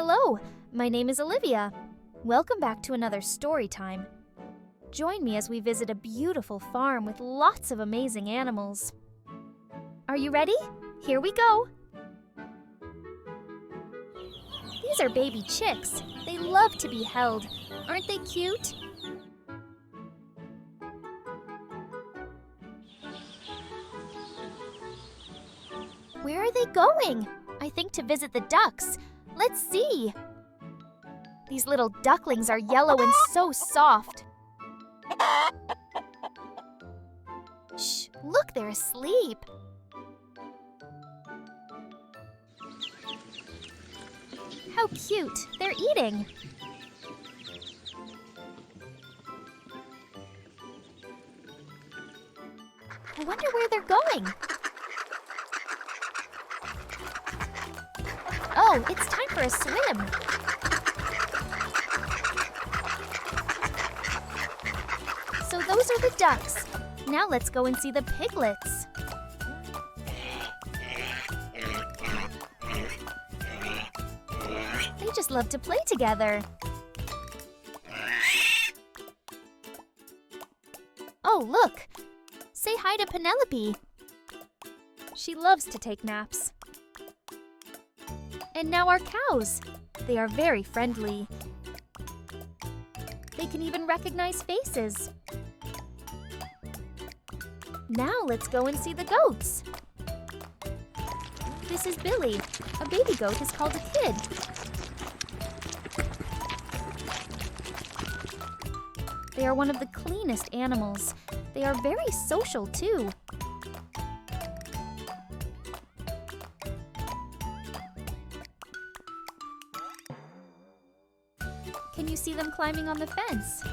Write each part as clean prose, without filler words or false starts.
Hello, my name is Olivia. Welcome back to another story time. Join me as we visit a beautiful farm with lots of amazing animals. Are you ready? Here we go! These are baby chicks. They love to be held. Aren't they cute? Where are they going? I think to visit the ducks. Let's see. These little ducklings are yellow and so soft. Shh, look, they're asleep. How cute, they're eating. I wonder where they're going. Oh, it's time for a swim. So those are the ducks. Now let's go and see the piglets. They just love to play together. Oh, look! Say hi to Penelope. She loves to take naps. And now our cows. They are very friendly. They can even recognize faces. Now let's go and see the goats. This is Billy. A baby goat is called a kid. They are one of the cleanest animals. They are very social too. Can you see them climbing on the fence?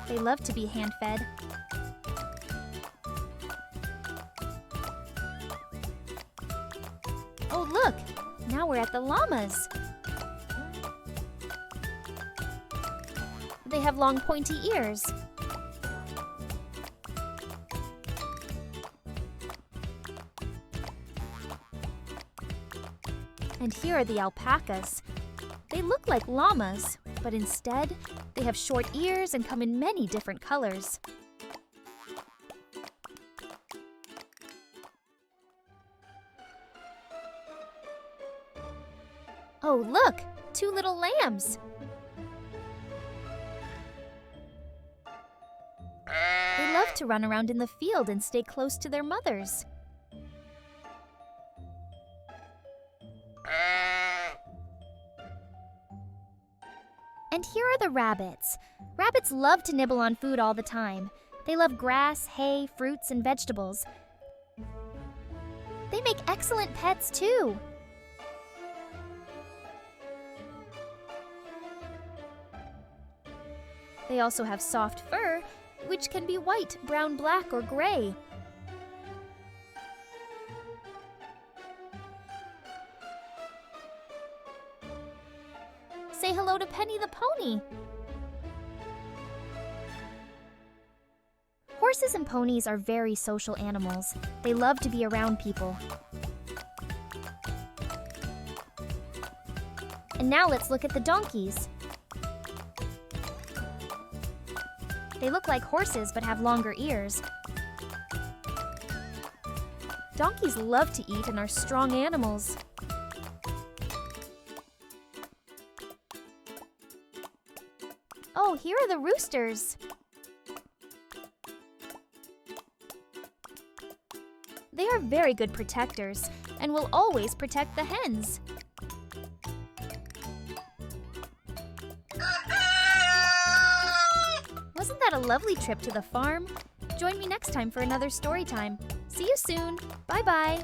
They love to be hand-fed. Oh, look! Now we're at the llamas. They have long pointy ears. And here are the alpacas. They look like llamas, but instead, they have short ears and come in many different colors. Oh, look! 2 little lambs! They love to run around in the field and stay close to their mothers. And here are the rabbits. Rabbits love to nibble on food all the time. They love grass, hay, fruits, and vegetables. They make excellent pets too. They also have soft fur, which can be white, brown, black, or gray. Say hello to Penny the pony. Horses and ponies are very social animals. They love to be around people. And now let's look at the donkeys. They look like horses but have longer ears. Donkeys love to eat and are strong animals. Oh, here are the roosters. They are very good protectors and will always protect the hens. Wasn't that a lovely trip to the farm? Join me next time for another story time. See you soon. Bye-bye.